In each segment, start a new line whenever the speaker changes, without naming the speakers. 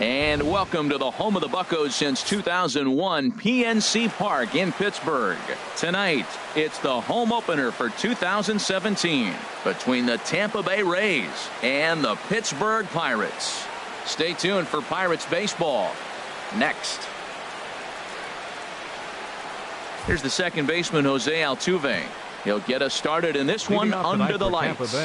And welcome to the home of the Buccos since 2001, PNC Park in Pittsburgh. Tonight, it's the home opener for 2017 between the Tampa Bay Rays and the Pittsburgh Pirates. Stay tuned for Pirates baseball next. Here's the second baseman, Jose Altuve. He'll get us started in this one under the lights.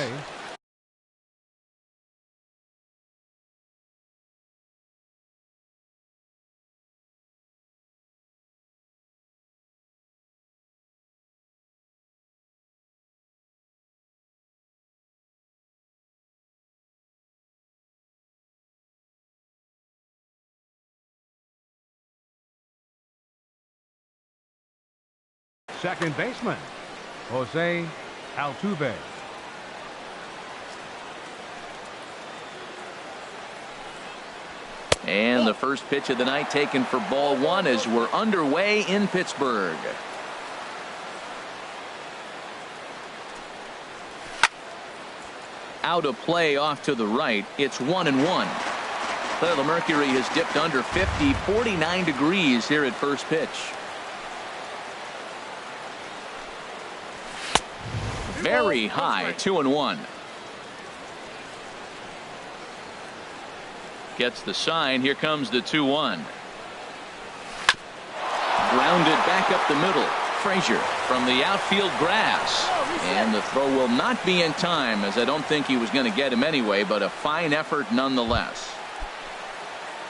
Second baseman, Jose Altuve.
And the first pitch of the night taken for ball one as we're underway in Pittsburgh. Out of play off to the right. It's 1-1. The mercury has dipped under 50, 49 degrees here at first pitch. Very high, 2-1. Gets the sign. Here comes the 2-1. Grounded back up the middle. Frazier from the outfield grass. And the throw will not be in time, as I don't think he was going to get him anyway, but a fine effort nonetheless.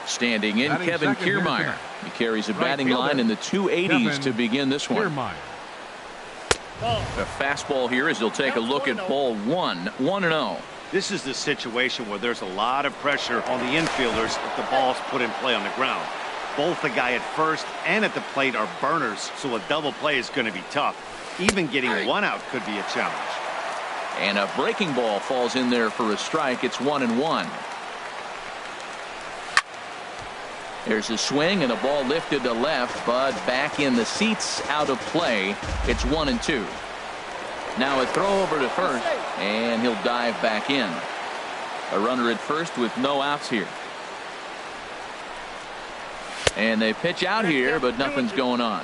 Standing in, Kevin Kiermaier. He carries a batting line in the 280s to begin this one. A fastball here as he'll take a look at ball one. 1-0.
This is the situation where there's a lot of pressure on the infielders if the ball's put in play on the ground. Both the guy at first and at the plate are burners, so a double play is going to be tough. Even getting one out could be a challenge.
And a breaking ball falls in there for a strike. It's 1-1. There's a swing and a ball lifted to left, but back in the seats, out of play. It's 1-2. Now a throw over to first, and he'll dive back in. A runner at first with no outs here. And they pitch out here, but nothing's going on.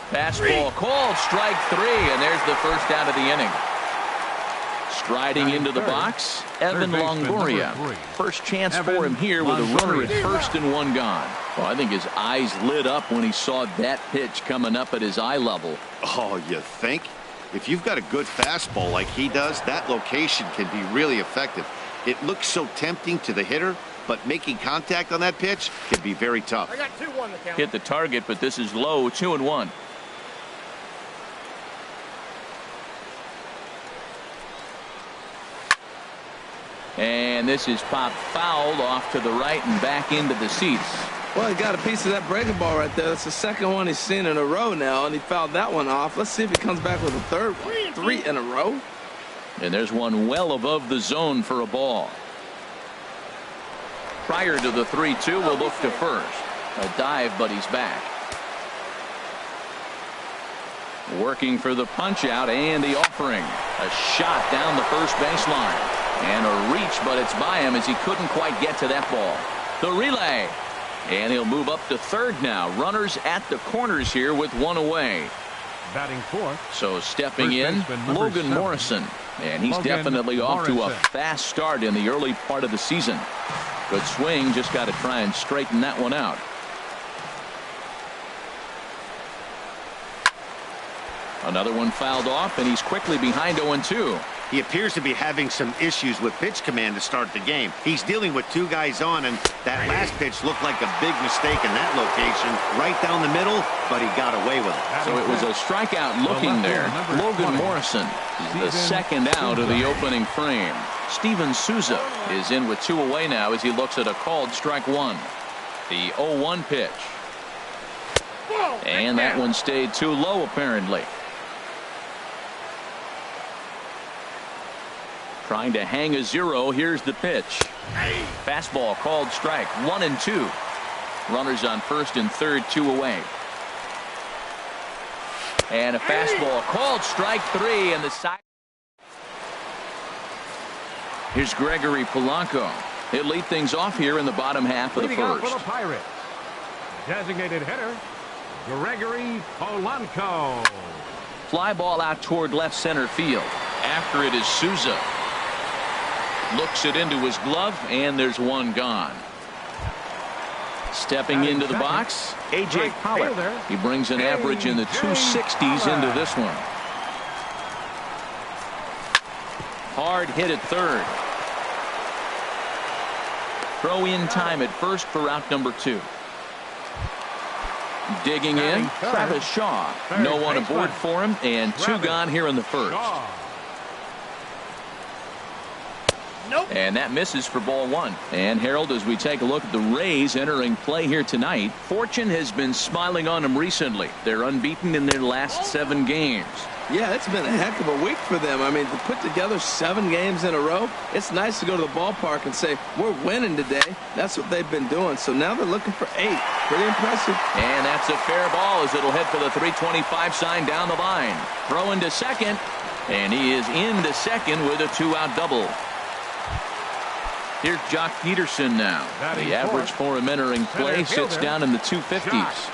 Fastball called, strike three, and there's the first out of the inning. Striding into the box, Evan Longoria. First chance for him here with a runner at first and one gone. Well, I think his eyes lit up when he saw that pitch coming up at his eye level.
Oh, you think? If you've got a good fastball like he does, that location can be really effective. It looks so tempting to the hitter, but making contact on that pitch can be very tough.
I got 2-1 the count.
Hit the target, but this is low, 2-1. And this is popped foul off to the right and back into the seats.
Well, he got a piece of that breaking ball right there. That's the second one he's seen in a row now, and he fouled that one off. Let's see if he comes back with a third one. 3 in a row.
And there's one well above the zone for a ball. Prior to the 3-2, we'll look to first. A dive, but he's back. Working for the punch out and the offering. A shot down the first baseline. And a reach, but it's by him as he couldn't quite get to that ball. The relay. And he'll move up to third now. Runners at the corners here with one away.
Batting fourth.
So stepping in, Logan Morrison. And he's definitely off to a fast start in the early part of the season. Good swing, just got to try and straighten that one out. Another one fouled off, and he's quickly behind 0-2.
He appears to be having some issues with pitch command to start the game. He's dealing with two guys on, and that last pitch looked like a big mistake in that location. Right down the middle, but he got away with it.
So it was a strikeout looking there. Logan Morrison is the second out of the opening frame. Steven Souza is in with two away now as he looks at a called strike one. The 0-1 pitch. And that one stayed too low apparently. Trying to hang a zero. Here's the pitch. Fastball called strike. 1-2. Runners on first and third, two away. And a fastball called strike 3, and the side. Here's Gregory Polanco. He'll lead things off here in the bottom half of the
Leading off
first.
for the Pirates, designated hitter Gregory Polanco.
Fly ball out toward left center field. After it is Souza. Looks it into his glove, and there's one gone. Stepping into the box, A.J. Pollock. He brings an average in the 260s into this one. Hard hit at third. Throw in time at first for out number 2. Digging in, Travis Shaw. No one aboard for him, and 2 gone here in the first. And that misses for ball 1. And Harold, as we take a look at the Rays entering play here tonight, fortune has been smiling on them recently. They're unbeaten in their last 7 games.
Yeah, it's been a heck of a week for them. I mean, to put together 7 games in a row, it's nice to go to the ballpark and say, we're winning today. That's what they've been doing. So now they're looking for 8. Pretty impressive.
And that's a fair ball as it'll head for the 325 sign down the line. Throw into second, and he is into second with a 2-out double. Here's Jock Peterson now. The average for him entering play sits down in the 250s.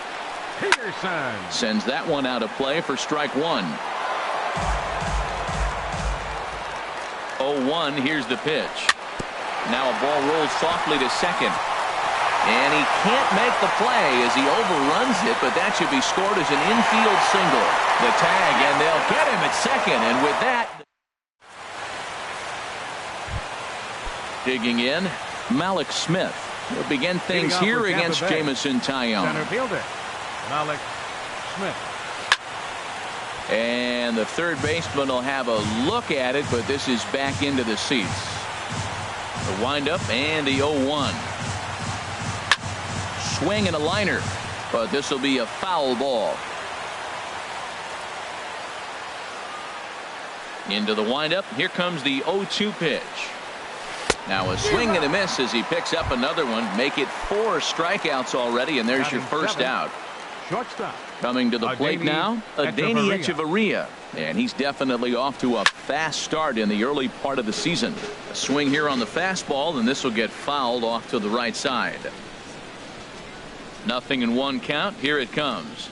Peterson
sends that one out of play for strike 1. 0-1. Here's the pitch. Now a ball rolls softly to second. And he can't make the play as he overruns it, but that should be scored as an infield single. The tag, and they'll get him at second. And with that, digging in, Malik Smith will begin things here against Jamison Tyone.
Center fielder Malik Smith.
And the third baseman will have a look at it, but this is back into the seats. The windup and the 0-1. Swing and a liner, but this will be a foul ball. Into the windup. Here comes the 0-2 pitch. Now a swing and a miss as he picks up another one. Make it 4 strikeouts already, and there's your first out.
Shortstop.
Coming to the plate now, Adeiny Echeverria. And he's definitely off to a fast start in the early part of the season. A swing here on the fastball, and this will get fouled off to the right side. 0-1 count. Here it comes.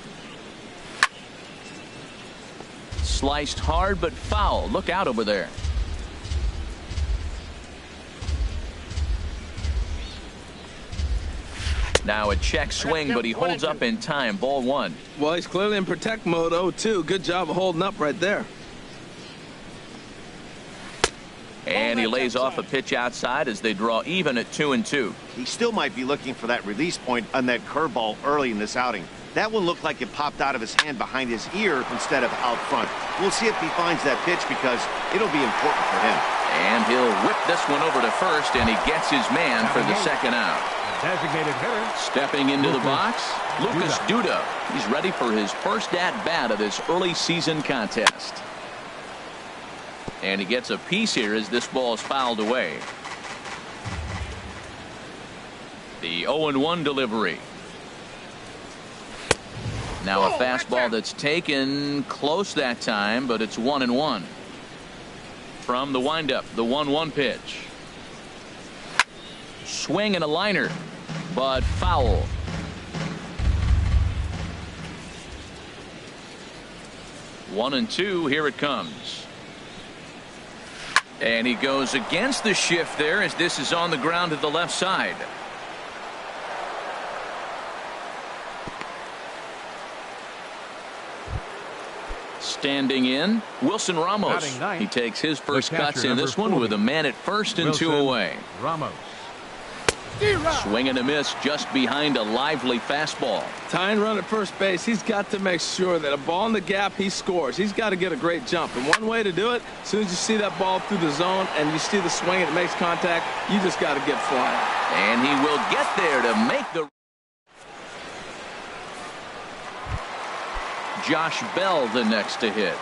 Sliced hard but foul. Look out over there. Now a check swing, but he holds up in time. Ball 1.
Well, he's clearly in protect mode. 0-2. Good job of holding up right there.
And he lays off a pitch outside as they draw even at 2-2.
He still might be looking for that release point on that curveball early in this outing. That one looked like it popped out of his hand behind his ear instead of out front. We'll see if he finds that pitch because it'll be important for him.
And he'll whip this one over to first, and he gets his man for the second out.
Designated hitter.
Stepping into the box, Lucas Duda. He's ready for his first at-bat of this early season contest. And he gets a piece here as this ball is fouled away. The 0-1 delivery. Now a fastball that's taken close that time, but it's 1-1. From the windup, the 1-1 pitch. Swing and a liner, but foul. One and two. Here it comes. And he goes against the shift there as this is on the ground to the left side. Standing in, Wilson Ramos. He takes his first cuts in this one with a man at first and 2 away.
Ramos.
Swing and a miss just behind a lively fastball.
Tying run at first base. He's got to make sure that a ball in the gap he scores. He's got to get a great jump. And one way to do it, as soon as you see that ball through the zone and you see the swing and it makes contact, you just got to get flying.
And he will get there to make the. Josh Bell the next to hit.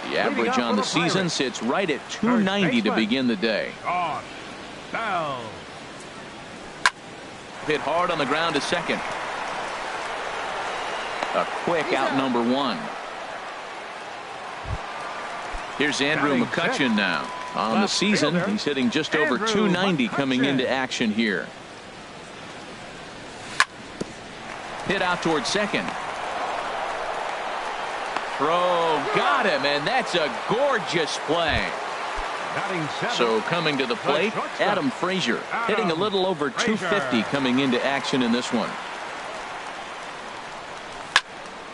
The average on the season sits right at 290 to begin the day.
Josh Bell.
Hit hard on the ground to second. A quick out number 1. Here's Andrew McCutcheon now. On the season, he's hitting just over 290 coming into action here. Hit out towards second. Throw got him, and that's a gorgeous play. So coming to the plate, Adam Frazier, hitting a little over 250 coming into action in this one.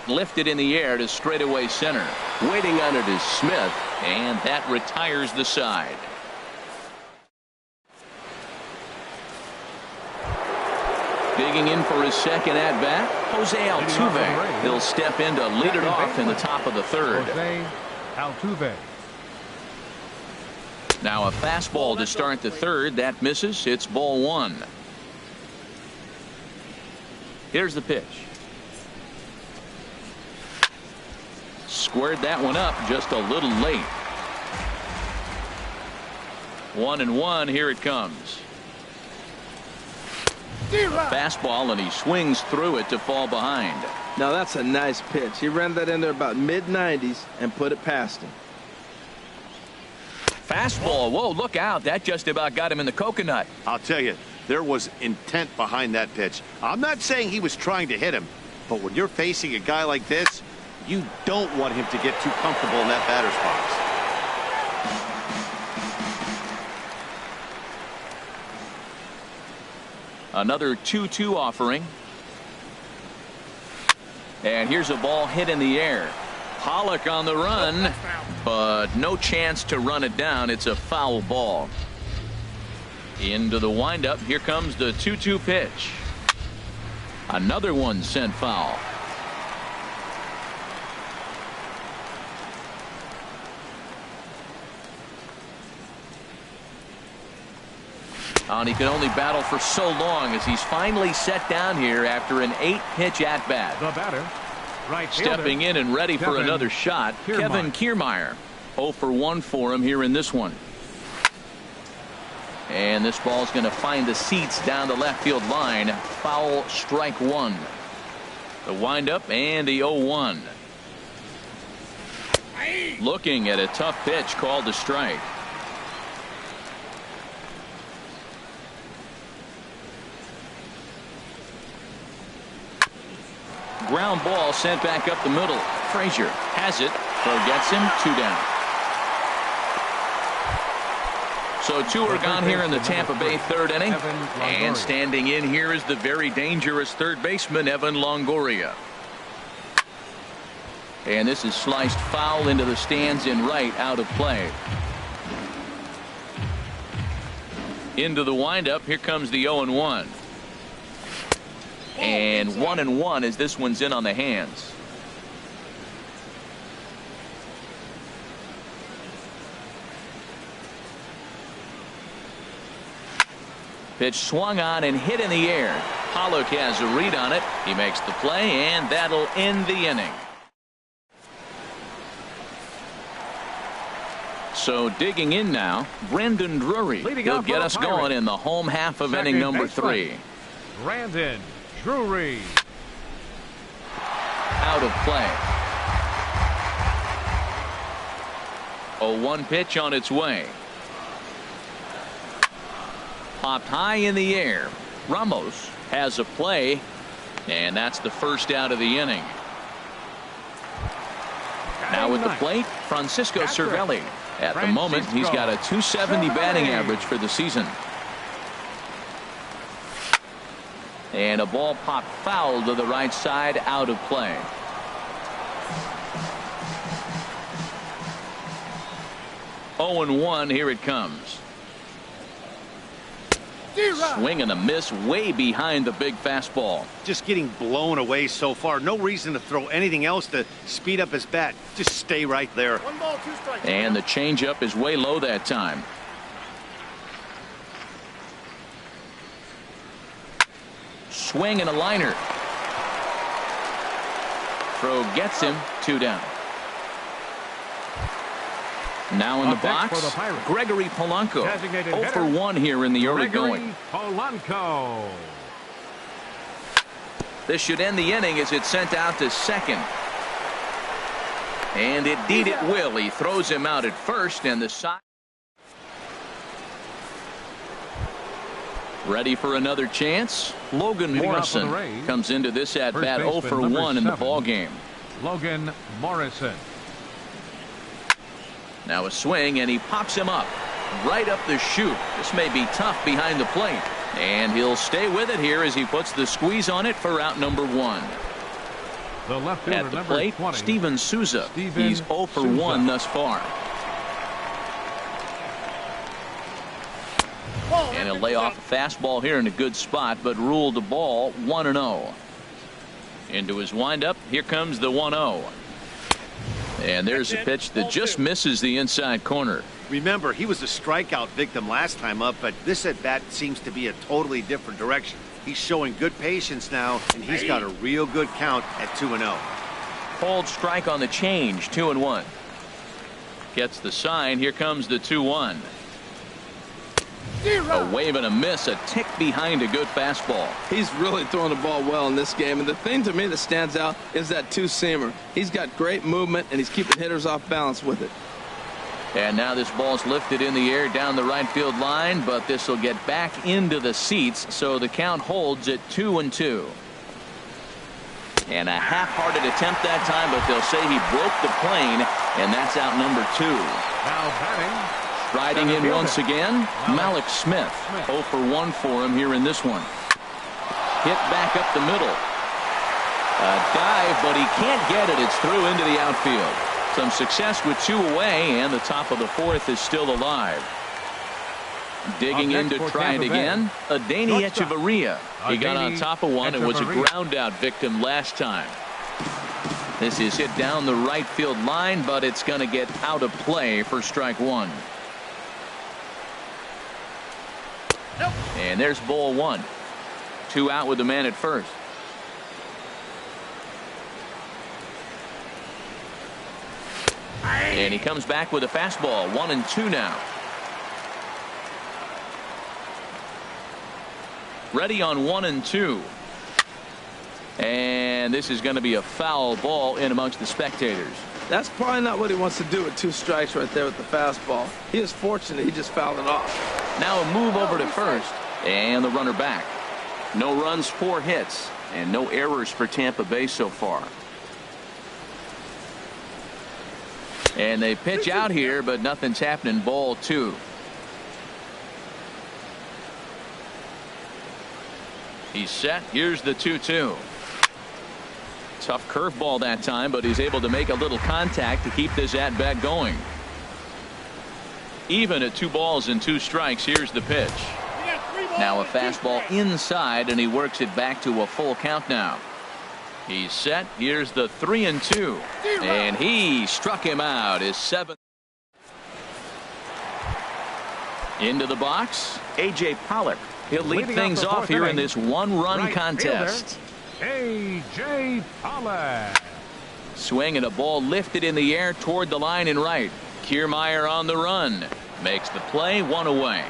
Lifted in the air to straightaway center. Waiting on it is Smith, and that retires the side. Digging in for his second at-bat, Jose Altuve. He'll step in to lead it off in the top of the third.
Jose Altuve.
Now a fastball to start the third. That misses. It's ball one. Here's the pitch. Squared that one up just a little late. 1-1. Here it comes. Fastball, and he swings through it to fall behind.
Now that's a nice pitch. He ran that in there about mid-90s and put it past him.
Fastball. Whoa, look out. That just about got him in the coconut.
I'll tell you, there was intent behind that pitch. I'm not saying he was trying to hit him, but when you're facing a guy like this, you don't want him to get too comfortable in that batter's box.
Another 2-2 offering. And here's a ball hit in the air. Pollock on the run, but no chance to run it down. It's a foul ball. Into the windup. Here comes the 2-2 pitch. Another one sent foul. And he can only battle for so long as he's finally set down here after an 8-pitch at-bat.
The batter, right
Stepping in and ready for another shot, Kevin Kiermaier. 0 for 1 for him here in this one. And this ball's going to find the seats down the left field line. Foul, strike one. The windup and the 0-1. Looking at a tough pitch called a strike. Ground ball sent back up the middle. Frazier has it. Gets him. 2 down. So 2 are gone here in the Tampa Bay third inning. And standing in here is the very dangerous third baseman, Evan Longoria. And this is sliced foul into the stands in right, out of play. Into the windup. Here comes the 0-1. And 1-1 as this one's in on the hands. Pitch swung on and hit in the air. Pollock has a read on it. He makes the play, and that'll end the inning. So digging in now, Brandon Drury. He'll get us going in the home half of inning number 3.
Brandon Drury.
Out of play. 0-1 pitch on its way. Popped high in the air. Ramos has a play, and that's the first out of the inning. Now with the plate, Francisco Cervelli. At the moment, he's got a .270 batting average for the season. And a ball popped foul to the right side, out of play. (0-1). Here it comes. Swing and a miss way behind the big fastball.
Just getting blown away so far. No reason to throw anything else to speed up his bat. Just stay right there.
1 ball, 2 strikes.
And the changeup is way low that time. Swing and a liner. Throw gets him. 2 down. Now in the box, Gregory Polanco. 0 for 1 here in the early going.
Polanco.
This should end the inning as it's sent out to second. And indeed it will. He throws him out at first, and the side. Ready for another chance. Logan Morrison comes into this at bat 0 for 1 in the ball game.
Logan Morrison.
Now a swing, and he pops him up right up the chute. This may be tough behind the plate, and he'll stay with it here as he puts the squeeze on it for out number 1.
The left fielder,
at the
number
plate,
20,
Steven Souza. He's 0 for
Souza.
1 thus far. And he'll lay off a fastball here in a good spot, but ruled the ball 1-0. Into his windup, here comes the 1-0. And there's a pitch that just misses the inside corner.
Remember, he was a strikeout victim last time up, but this at bat seems to be a totally different direction. He's showing good patience now, and he's got a real good count at 2-0.
Called strike on the change, 2-1. Gets the sign. Here comes the 2-1. A wave and a miss, a tick behind a good fastball.
He's really throwing the ball well in this game, and the thing to me that stands out is that two-seamer. He's got great movement, and he's keeping hitters off balance with it.
And now this ball's lifted in the air down the right field line, but this will get back into the seats, so the count holds at 2-2. And a half-hearted attempt that time, but they'll say he broke the plane, and that's out number 2.
Now batting.
Riding in once again, Malik Smith. 0 for 1 for him here in this one. Hit back up the middle. A dive, but he can't get it. It's through into the outfield. Some success with 2 away, and the top of the 4th is still alive. Digging in to try it again, Adeiny Echeverria. He got on top of one and was a ground out victim last time. This is hit down the right field line, but it's going to get out of play for strike 1. And there's ball 1. 2 out with the man at first. And he comes back with a fastball. 1-2 now. Ready on 1-2. And this is going to be a foul ball in amongst the spectators.
That's probably not what he wants to do with 2 strikes right there with the fastball. He is fortunate he just fouled it off.
Now a move over to first, and the runner back. No runs, 4 hits, and no errors for Tampa Bay so far. And they pitch out here, but nothing's happening. Ball 2. He's set. Here's the 2-2. Tough curveball that time, but he's able to make a little contact to keep this at bat going. Even at 2 balls and 2 strikes, here's the pitch. Now a fastball inside, and he works it back to a full count now. He's set. Here's the 3-2. And he struck him out. His 7th. Into the box, A.J. Pollock. He'll lead things off here in this 1-run contest.
A.J. Pollock.
Swing and a ball lifted in the air toward the line and right. Kiermaier on the run. Makes the play, 1 away.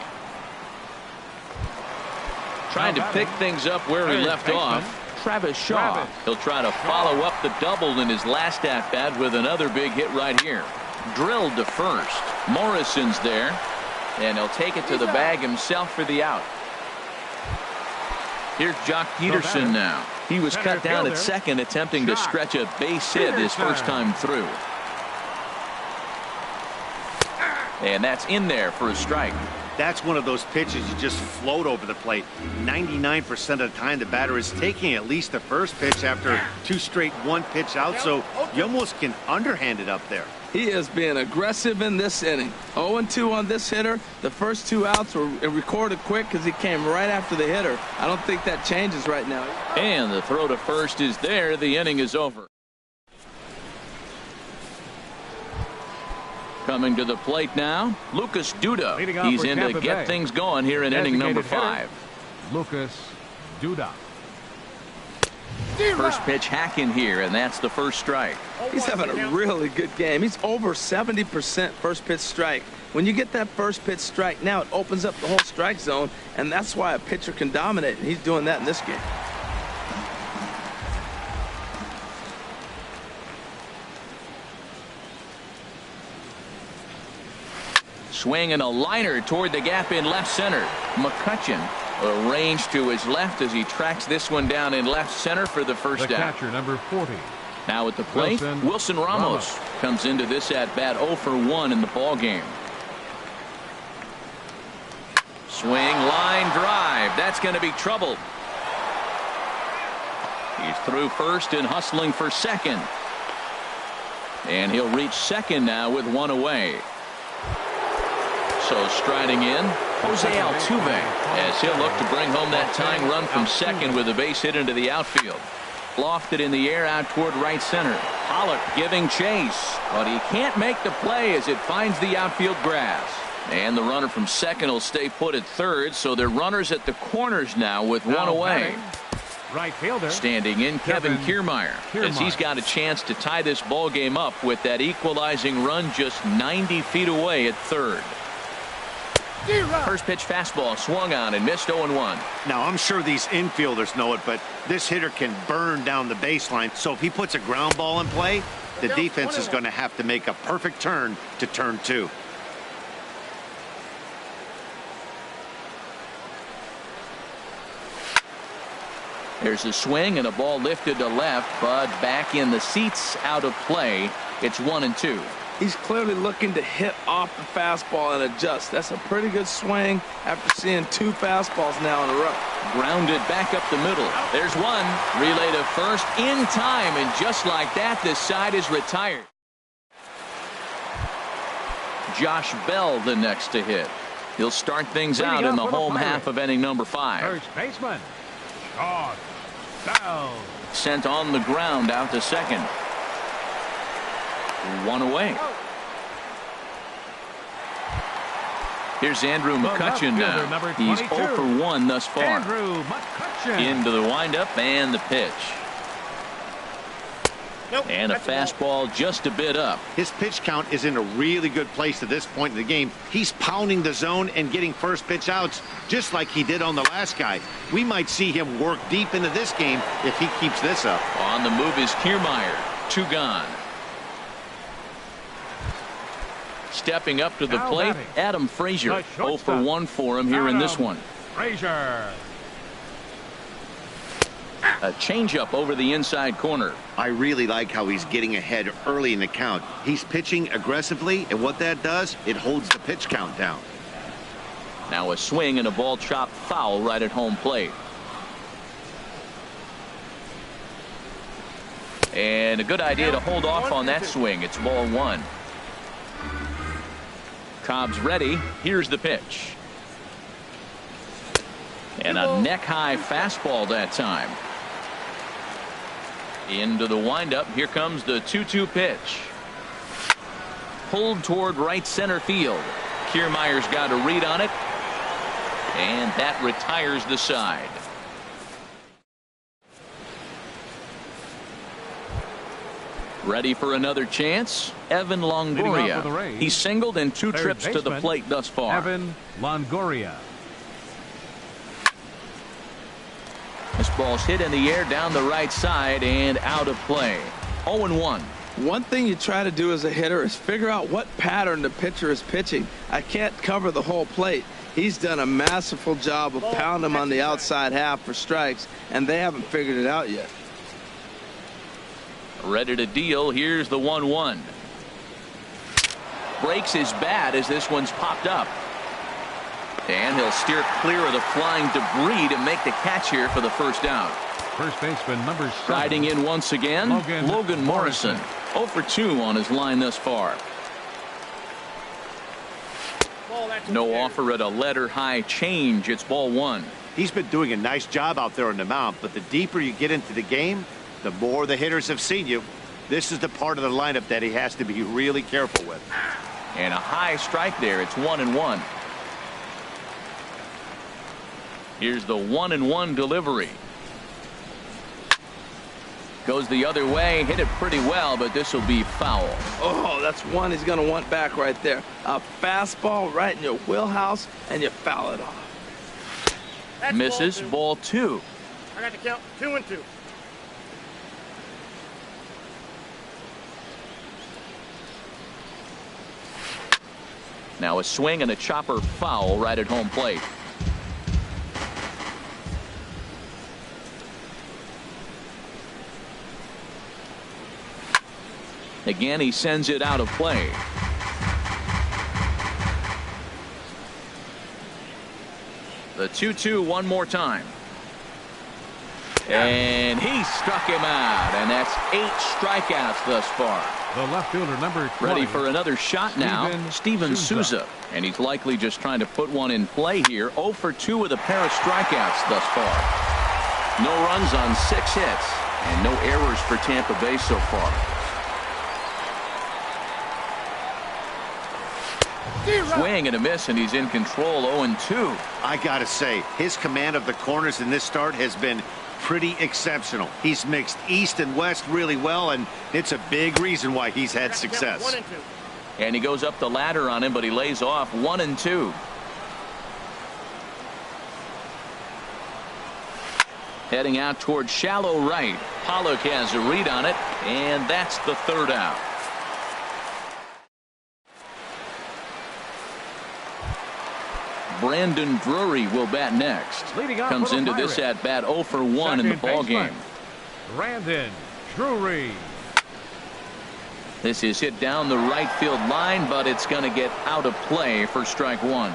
Trying to pick things up where he left off. Travis Shaw. He'll try to follow up the double in his last at-bat with another big hit right here. Drilled to first. Morrison's there. And he'll take it to the bag himself for the out. Here's Jock Peterson now. He was cut down at second, attempting to stretch a base hit his first time through. And that's in there for a strike.
That's one of those pitches you just float over the plate. 99% of the time the batter is taking at least the first pitch after 2 straight 1-pitch out, so you almost can underhand it up there.
He is being aggressive in this inning. 0-2 on this hitter. The first 2 outs were recorded quick because he came right after the hitter. I don't think that changes right now.
And the throw to first is there. The inning is over. Coming to the plate now, Lucas Duda. He's in to get things going here in inning number 5.
Lucas Duda.
First pitch hack in here, and that's the first strike.
He's having a really good game. He's over 70% first pitch strike. When you get that first pitch strike, now it opens up the whole strike zone, and that's why a pitcher can dominate, and he's doing that in this game.
swing and a liner toward the gap in left center. McCutcheon arranged to his left as he tracks this one down in left center for the first
The
out.
catcher, number 40.
Now at the plate, Wilson Ramos comes into this at bat 0 for 1 in the ball game. Swing, line drive. That's going to be trouble. He's through first and hustling for second. And he'll reach second now with one away. So striding in, Jose Altuve, as he'll look to bring home that tying run from second with a base hit into the outfield. Lofted in the air out toward right center. Pollock giving chase, but he can't make the play as it finds the outfield grass. And the runner from second will stay put at third, so they're runners at the corners now with one away.
Right fielder.
Standing in, Kevin Kiermaier, as he's got a chance to tie this ball game up with that equalizing run just 90 feet away at third. First pitch fastball swung on and missed 0-1.
Now, I'm sure these infielders know it, but this hitter can burn down the baseline. So if he puts a ground ball in play, the defense is going to have to make a perfect turn to turn two.
There's a swing and a ball lifted to left, but back in the seats, out of play. It's 1-2.
He's clearly looking to hit off the fastball and adjust. That's a pretty good swing after seeing two fastballs now in a row.
Grounded back up the middle. There's one. Relay to first in time, and just like that, this side is retired. Josh Bell the next to hit. He'll start things out in the home half of inning number 5.
First baseman, Josh Bell.
Sent on the ground out to second. One away. Here's Andrew McCutcheon now. He's 0 for 1 thus far.
Andrew McCutcheon.
Into the windup and the pitch. And a fastball just a bit up.
His pitch count is in a really good place at this point in the game. He's pounding the zone and getting first pitch outs just like he did on the last guy. We might see him work deep into this game if he keeps this up.
On the move is Kiermaier. 2 gone. Stepping up to the plate, Adam Frazier. 0 for 1 for him here in this one.
Frazier.
A changeup over the inside corner.
I really like how he's getting ahead early in the count. He's pitching aggressively, and what that does, it holds the pitch count down.
Now a swing and a ball chopped foul right at home plate. And a good idea to hold off on that swing. It's ball 1. Cobb's ready. Here's the pitch. And a neck-high fastball that time. Into the windup. Here comes the 2-2 pitch. Pulled toward right center field. Kiermaier's got a read on it. And that retires the side. Ready for another chance? Evan Longoria. He's singled in 2 trips to the plate thus far.
Evan Longoria.
This ball's hit in the air down the right side and out of play. 0-1.
One thing you try to do as a hitter is figure out what pattern the pitcher is pitching. I can't cover the whole plate. He's done a masterful job of pounding him on the outside half for strikes, and they haven't figured it out yet.
Ready to deal. Here's the 1-1. Breaks his bat as this one's popped up. And he'll steer clear of the flying debris to make the catch here for the first out.
First baseman number 7.
Riding in once again, Logan Morrison. 0 for 2 on his line thus far. No offer at a letter high change. It's ball 1.
He's been doing a nice job out there on the mound, but the deeper you get into the game, the more the hitters have seen you. This is the part of the lineup that he has to be really careful with.
And a high strike there. It's 1-1. Here's the 1-1 delivery. Goes the other way. Hit it pretty well, but this will be foul.
Oh, that's one he's going to want back right there. A fastball right in your wheelhouse, and you foul it off.
That's misses. Ball 2.
I got to count 2-2.
Now a swing and a chopper foul right at home plate. Again, he sends it out of play. The 2-2 one more time. And he struck him out, and that's 8 strikeouts thus far.
The left fielder, number 20.
Ready for another shot now, Steven Souza. And he's likely just trying to put one in play here. 0 for 2 with a pair of strikeouts thus far. No runs on 6 hits, and no errors for Tampa Bay so far. Swing and a miss, and he's in control. 0-2.
I gotta say, his command of the corners in this start has been pretty exceptional. He's mixed east and west really well, and it's a big reason why he's had success.
And he goes up the ladder on him, but he lays off. 1-2. Heading out towards shallow right. Pollock has a read on it, and that's the 3rd out. Brandon Drury will bat next. Comes into this at bat 0 for 1 in the ball game.
Brandon Drury.
This is hit down the right field line, but it's going to get out of play for strike 1.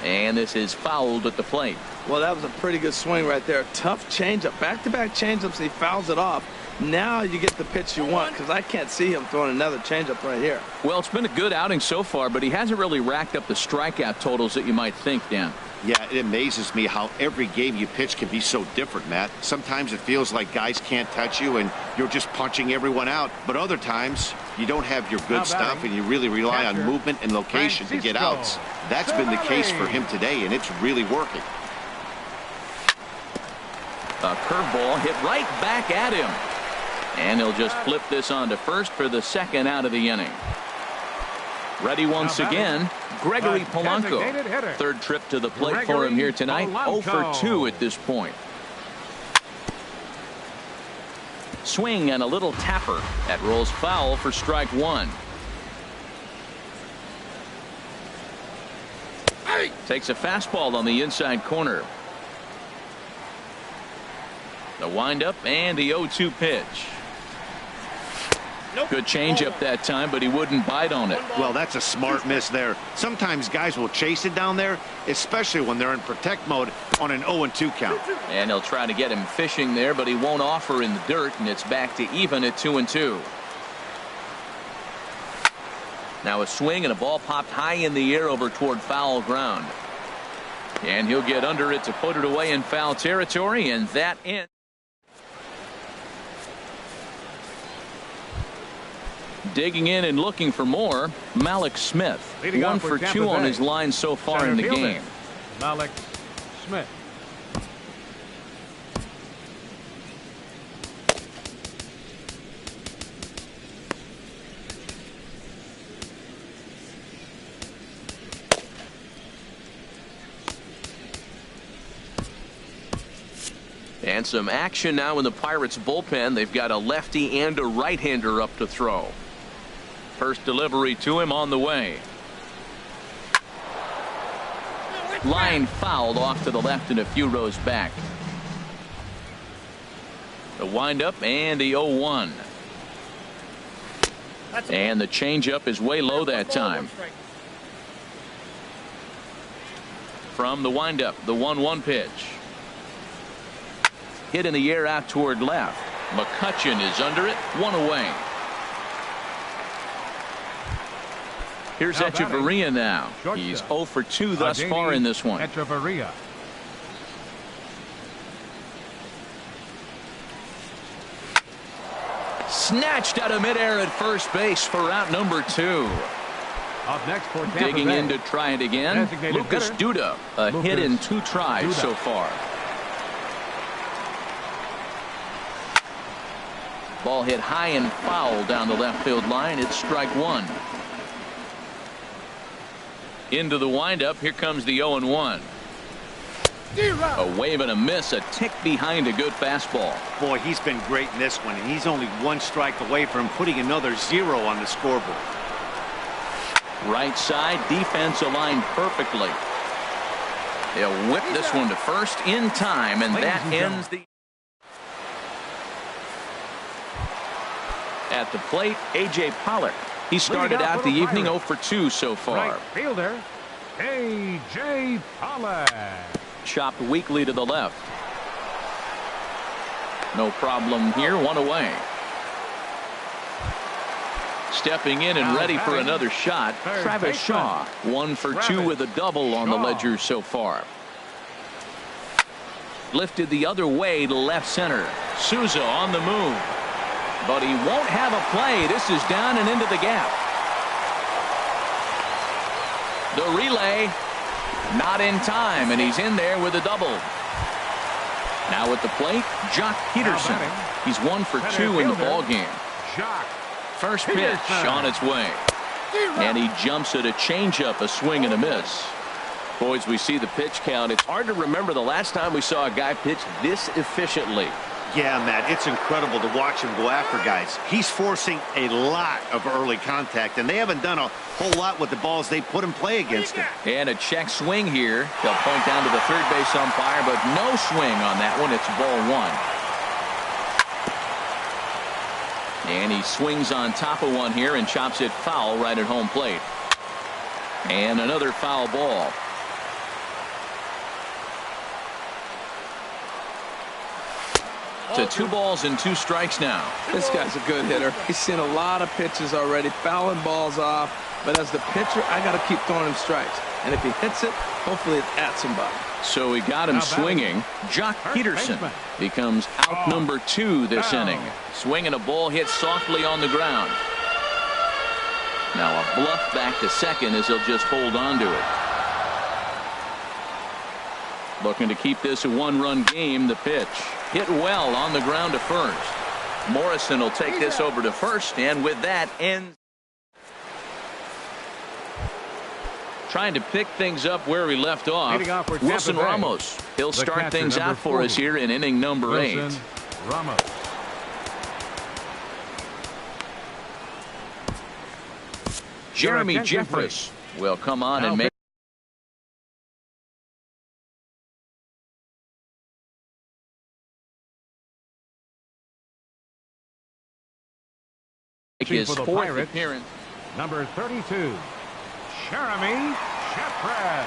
And this is fouled at the plate.
Well, that was a pretty good swing right there. Tough changeup. Back-to-back changeups. He fouls it off. Now you get the pitch you want, because I can't see him throwing another changeup right here.
Well, it's been a good outing so far, but he hasn't really racked up the strikeout totals that you might think, Dan.
Yeah, it amazes me how every game you pitch can be so different, Matt. Sometimes it feels like guys can't touch you and you're just punching everyone out. But other times you don't have your good stuff and you really rely on movement and location to get outs. That's been the case for him today, and it's really working.
A curveball hit right back at him. And he'll just flip this on to first for the 2nd out of the inning. Ready once again, Gregory Polanco. 3rd trip to the plate for him here tonight. 0 for 2 at this point. Swing and a little tapper. That rolls foul for strike 1. Takes a fastball on the inside corner. The windup and the 0-2 pitch. Good changeup that time, but he wouldn't bite on it.
Well, that's a smart miss there. Sometimes guys will chase it down there, especially when they're in protect mode on an 0-2 count.
And he'll try to get him fishing there, but he won't offer in the dirt, and it's back to even at 2-2. Now a swing and a ball popped high in the air over toward foul ground. And he'll get under it to put it away in foul territory, and that ends. Digging in and looking for more, Malik Smith. 1 for 2 on his line so far in the game.
Malik Smith.
And some action now in the Pirates bullpen. They've got a lefty and a right-hander up to throw. First delivery to him on the way. Line fouled off to the left and a few rows back. The windup and the 0-1. And the changeup is way low that time. From the windup, the 1-1 pitch. Hit in the air out toward left. McCutcheon is under it. 1 away. Here's Echeverria now. He's 0 for 2 thus far in this one.
Echeverria.
Snatched out of midair at first base for out number 2.
Up next for Tampa
Digging
Bay.
in to try it again. Lucas Duda, a hit in 2 tries so far. Ball hit high and foul down the left field line. It's strike 1. Into the windup. Here comes the 0-1. A wave and a miss, a tick behind a good fastball.
Boy, he's been great in this one, and he's only one strike away from putting another 0 on the scoreboard.
Right side, defense aligned perfectly. They'll whip this one to first in time, and that ends the... At the plate, A.J. Pollock. He started out the evening 0 for 2 so far.
Right fielder, A.J. Pollock.
Chopped weakly to the left. No problem here, 1 away. Stepping in and ready for another shot, Travis Shaw. 1 for 2 with a double on the ledger so far. Lifted the other way to left center. Souza on the move. But he won't have a play. This is down and into the gap. The relay. Not in time, and he's in there with a double. Now at the plate, Jock Peterson. He's 1 for 2 in the ball game. First pitch on its way. And he jumps at a changeup, a swing and a miss. Boys, we see the pitch count. It's hard to remember the last time we saw a guy pitch this efficiently.
Yeah, Matt, it's incredible to watch him go after guys. He's forcing a lot of early contact, and they haven't done a whole lot with the balls they put in play against him.
And a check swing here. They'll point down to the third base umpire, but no swing on that one. It's ball 1. And he swings on top of one here and chops it foul right at home plate. And another foul ball. To 2 balls and 2 strikes now.
This guy's a good hitter. He's seen a lot of pitches already, fouling balls off. But as the pitcher, I got to keep throwing him strikes. And if he hits it, hopefully it's at somebody.
So he got him swinging. Jock Peterson becomes out number 2 this inning. Swinging a ball hit softly on the ground. Now a bluff back to second as he'll just hold on to it. Looking to keep this a 1-run game. The pitch hit well on the ground to first. Morrison will take this over to first, and with that ends. Trying to pick things up where we left off. Wilson Ramos. He'll start things out for us here in inning number 8.
Ramos.
Jeremy Jeffress will come on and make his 4th appearance.
Number 32, Jeremy Jeffress.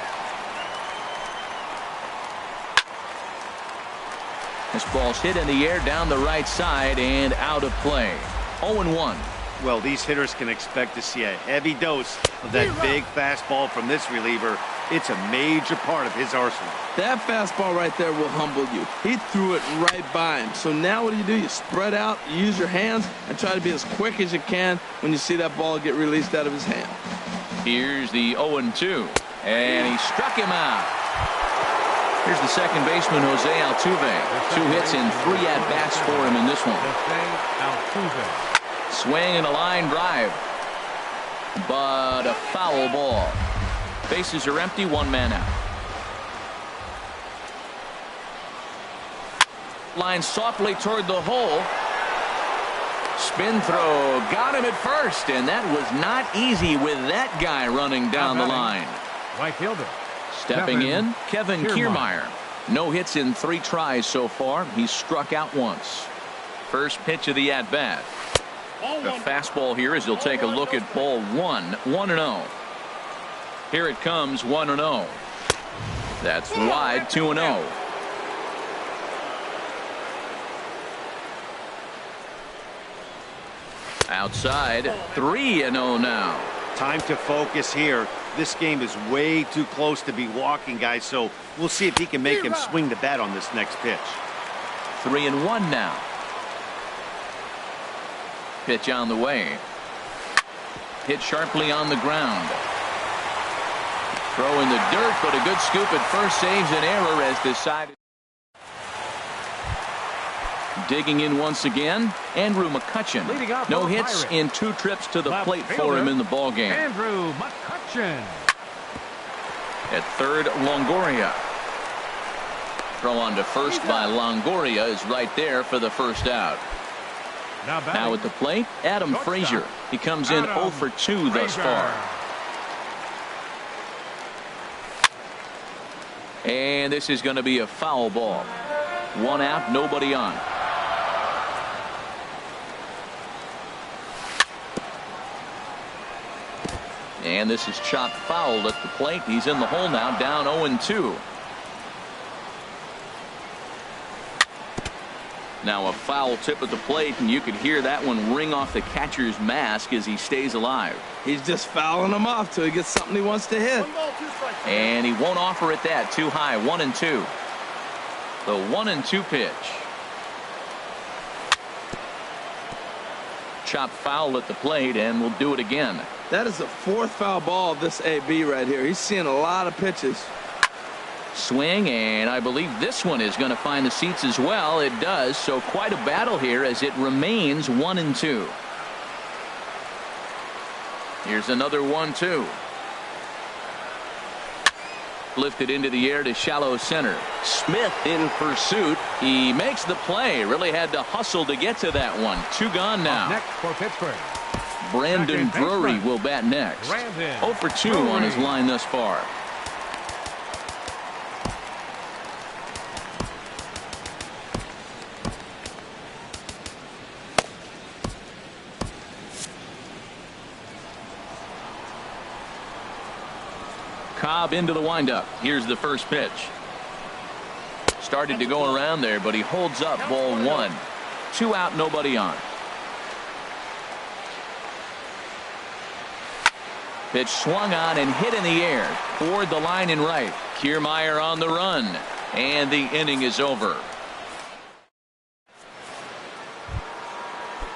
This ball's hit in the air down the right side and out of play. 0-1.
Well, these hitters can expect to see a heavy dose of that big fastball from this reliever. It's a major part of his arsenal.
That fastball right there will humble you. He threw it right by him. So now what do? You spread out, you use your hands, and try to be as quick as you can when you see that ball get released out of his hand.
Here's the 0-2. And he struck him out. Here's the second baseman, Jose Altuve. 2 hits and 3 at-bats for him in this one. Swing and a line drive. But a foul ball. Bases are empty, 1 man out. Line softly toward the hole. Spin throw. Got him at first, and that was not easy with that guy running down the line.
Right fielder.
Stepping in, Kevin Kiermaier. No hits in 3 tries so far. He's struck out once. First pitch of the at-bat. The fastball here as he'll take a look at ball 1. 1-0. Here it comes, 1-0. That's wide, 2-0. Outside, 3-0 now.
Time to focus here. This game is way too close to be walking, guys, so we'll see if he can make him swing the bat on this next pitch.
3-1 now. Pitch on the way. Hit sharply on the ground. Throw in the dirt, but a good scoop at first saves an error as decided. Digging in once again, Andrew McCutchen. No hits in 2 trips to the plate for him in the ball game.
Andrew McCutchen.
At third, Longoria. Throw on to first by Longoria is right there for the first out. Now at the plate, Adam Frazier. He comes in 0 for 2 thus far. And this is going to be a foul ball. 1 out, nobody on. And this is chopped foul at the plate. He's in the hole now, down 0-2. Now a foul tip at the plate, and you could hear that one ring off the catcher's mask as he stays alive.
He's just fouling him off till he gets something he wants to hit.
1 ball, 2 strikes.
And he won't offer it that. Too high. 1-2. The 1-2 pitch. Chopped foul at the plate, and we'll do it again.
That is the 4th foul ball of this AB right here. He's seeing a lot of pitches.
Swing, and I believe this one is going to find the seats as well. It does. So quite a battle here as it remains 1-2. Here's another 1-2. Lifted into the air to shallow center. Smith in pursuit. He makes the play. Really had to hustle to get to that one. 2 gone now.
Next for Pittsburgh.
Brandon Drury will bat next. 0 for 2 on his line thus far. Cobb into the windup. Here's the first pitch. Started to go around there, but he holds up. Ball 1. 2 out, nobody on. Pitch swung on and hit in the air toward the line and right. Kiermaier on the run, and the inning is over.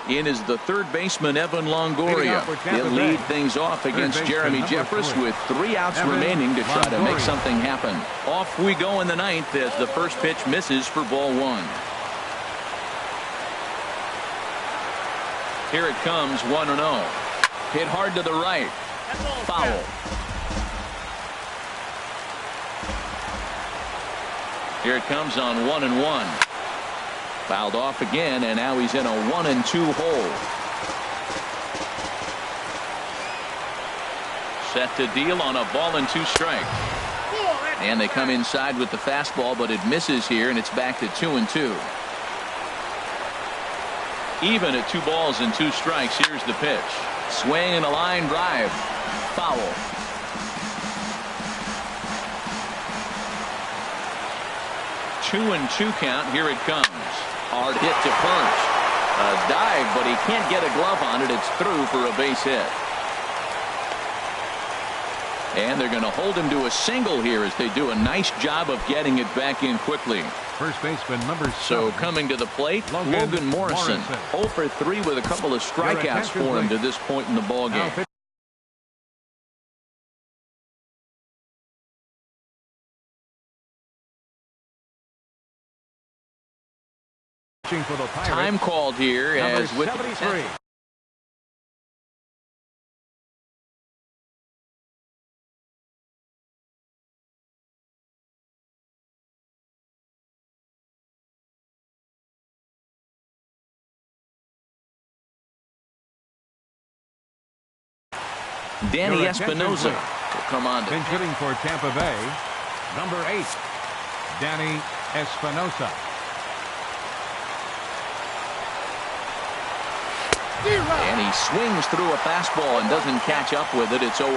In is the third baseman, Evan Longoria. He'll lead things off against Jeremy Jeffress with 3 outs remaining to try to make something happen. Off we go in the 9th as the first pitch misses for ball 1. Here it comes, 1-0. Hit hard to the right. Foul. Here it comes on 1-1. Fouled off again, and now he's in a 1-2 hole. Set to deal on a ball and 2 strikes. And they come inside with the fastball, but it misses here, and it's back to 2-2. Even at 2 balls and 2 strikes. Here's the pitch. Swing and a line drive. Foul. Two and 2 count. Here it comes. Hard hit to first. A dive, but he can't get a glove on it. It's through for a base hit. And they're going to hold him to a single here as they do a nice job of getting it back in quickly.
First baseman number 7.
So coming to the plate, Logan Morrison. 0 for 3 with a couple of strikeouts for him to this point in the ballgame.
For the Pirates,
time called here as with
73.
Danny
Your
Espinosa will come on.
Pinch hitting for Tampa Bay, number 8, Danny Espinosa.
And he swings through a fastball and doesn't catch up with it. It's 0-1.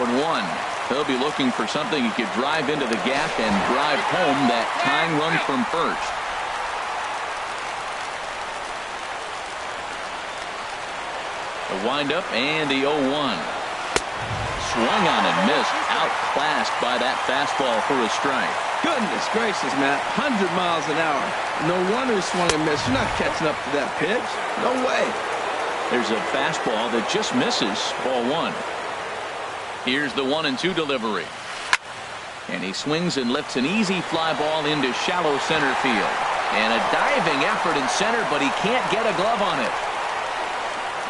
He'll be looking for something he could drive into the gap and drive home that tying run from first. The windup and the 0-1. Swung on and missed. Outclassed by that fastball for a strike.
Goodness gracious, Matt. 100 miles an hour. No wonder he swung and missed. You're not catching up to that pitch. No way.
There's a fastball that just misses. Ball 1. Here's the 1-2 delivery. And he swings and lifts an easy fly ball into shallow center field. And a diving effort in center, but he can't get a glove on it.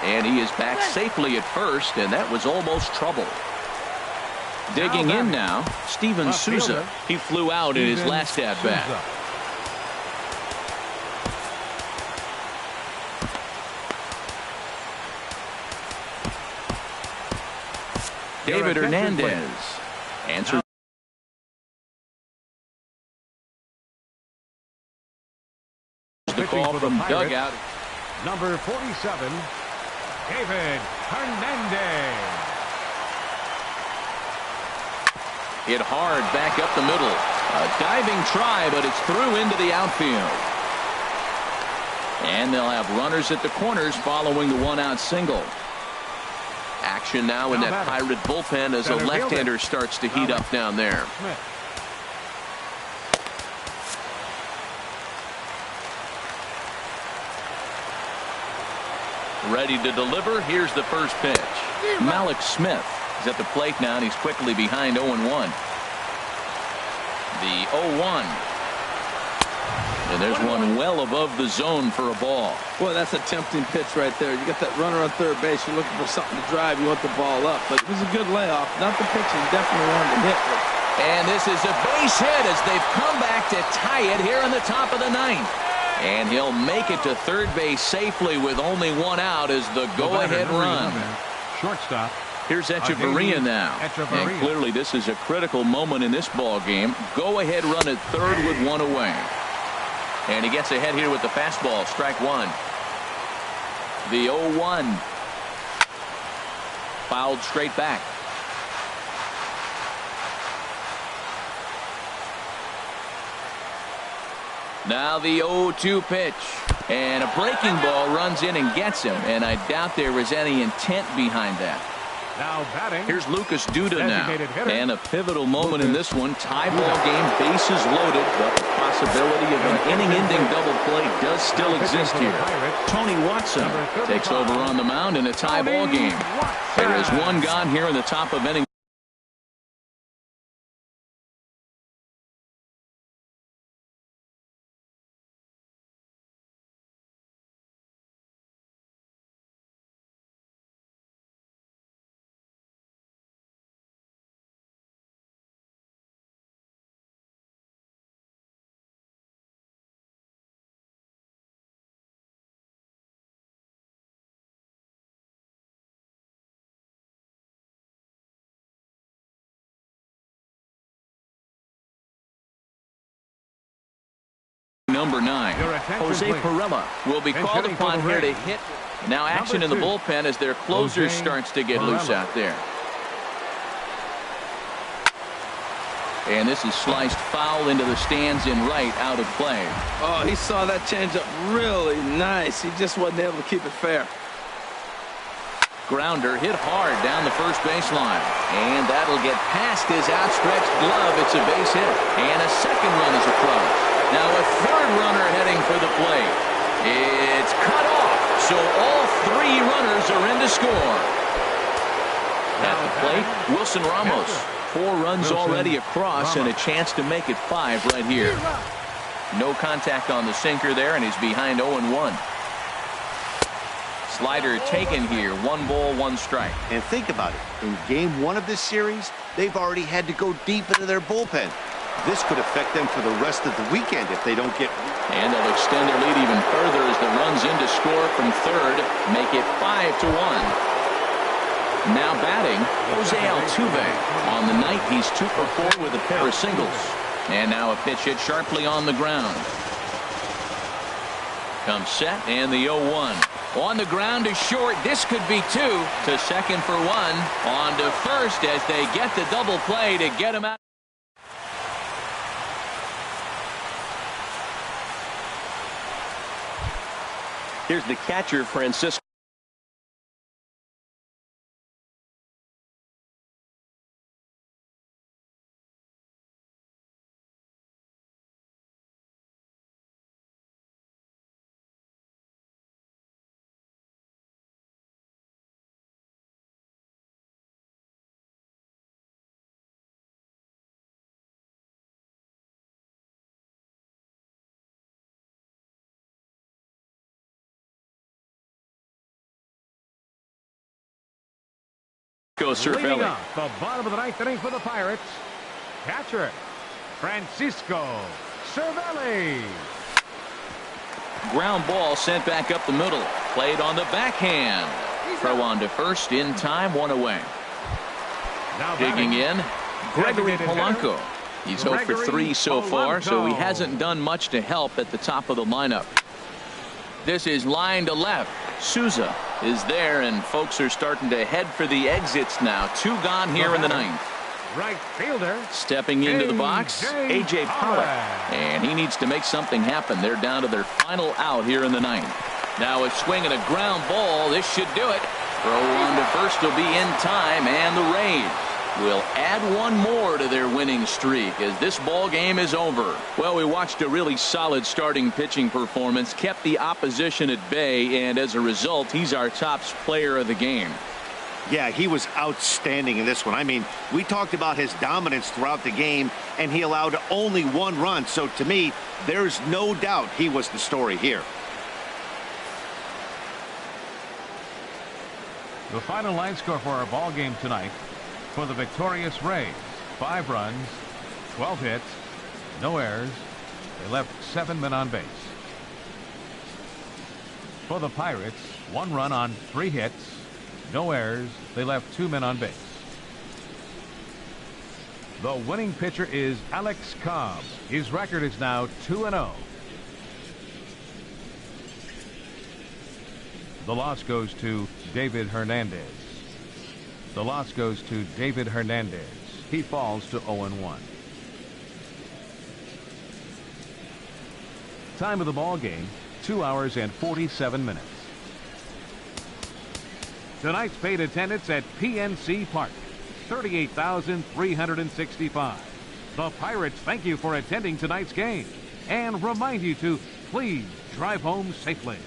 And he is back safely at first, and that was almost trouble. Digging in now, Steven Souza. He flew out in his last at-bat. David
attention,
Hernandez answers the call from dugout.
Number 47, David Hernandez.
Hit hard back up the middle. A diving try, but it's through into the outfield. And they'll have runners at the corners following the one-out single. Action now in that Pirate bullpen as a left-hander starts to heat up down there.
Smith.
Ready to deliver. Here's the first pitch. Malik Smith is at the plate now, and he's quickly behind 0-1. The 0-1. And there's one well above the zone for a ball.
Boy, that's a tempting pitch right there. You got that runner on third base. You're looking for something to drive. You want the ball up. But it was a good layoff. Not the pitch he definitely wanted to hit.
And this is a base hit as they've come back to tie it here in the top of the ninth. And he'll make it to third base safely with only one out as the go-ahead run.
Shortstop.
Here's Echeverria now. And clearly this is a critical moment in this ball game. Go-ahead run at third with one away. And he gets ahead here with the fastball. Strike one. The 0-1. Fouled straight back. Now the 0-2 pitch. And a breaking ball runs in and gets him. And I doubt there was any intent behind that.
Now batting.
Here's Lucas Duda now.
Hitter.
And a pivotal moment in this one. Tie ball game, bases loaded. But the possibility of an inning-ending double play does still exist here. Tony Watson takes over on the mound in a tie ball game. There is one gone here in the top of inning. Number 9, Jose Perella will be called upon here to hit. Now action in the bullpen as their closer starts to get loose out there. And this is sliced foul into the stands in right, out of play.
Oh, he saw that changeup really nice. He just wasn't able to keep it fair.
Grounder hit hard down the first baseline. And that'll get past his outstretched glove. It's a base hit. And a second run is across. Now a third runner heading for the plate. It's cut off. So all three runners are in to score. At the plate, Wilson Ramos. 4 runs already across and a chance to make it 5 right here. No contact on the sinker there, and he's behind 0-1. Slider taken here. 1 ball, 1 strike.
And think about it. In game 1 of this series, they've already had to go deep into their bullpen. This could affect them for the rest of the weekend if they don't get...
And they'll extend their lead even further as the runs in to score from third, make it 5-1. Now batting, Jose Altuve. On the night, he's 2 for 4 with a pair of singles. And now a pitch hit sharply on the ground. Comes set, and the 0-1. On the ground to short. This could be 2. To second for 1. On to first as they get the double play to get him out. Here's the catcher, Francisco.
Leading off the bottom of the 9th inning for the Pirates, catcher Francisco Cervelli.
Ground ball sent back up the middle. Played on the backhand. Throw on to first in time, 1 away.
Now
Digging in, Gregory
Designated
Polanco. He's 0 for 3 so far, so he
Polanco.
hasn't done much to help at the top of the lineup. This is line to left. Souza is there, and folks are starting to head for the exits now. 2 gone here in the ninth.
Right fielder.
Stepping into the box, A.J. Pollock. And he needs to make something happen. They're down to their final out here in the ninth. Now a swing and a ground ball. This should do it. Throw on to first will be in time, and the Rays will add one more to their winning streak as this ball game is over. Well, we watched a really solid starting pitching performance, kept the opposition at bay, and as a result, he's our top player of the game.
Yeah, he was outstanding in this one. I mean, we talked about his dominance throughout the game, and he allowed only 1 run. So to me, there's no doubt he was the story here.
The final line score for our ball game tonight for the victorious Rays: 5 runs, 12 hits, no errors. They left 7 men on base. For the Pirates, 1 run on 3 hits, no errors. They left 2 men on base. The winning pitcher is Alex Cobb. His record is now 2-0. The loss goes to David Hernandez. The loss goes to David Hernandez. He falls to 0-1. Time of the ball game, 2 hours and 47 minutes. Tonight's paid attendance at PNC Park, 38,365. The Pirates thank you for attending tonight's game and remind you to please drive home safely.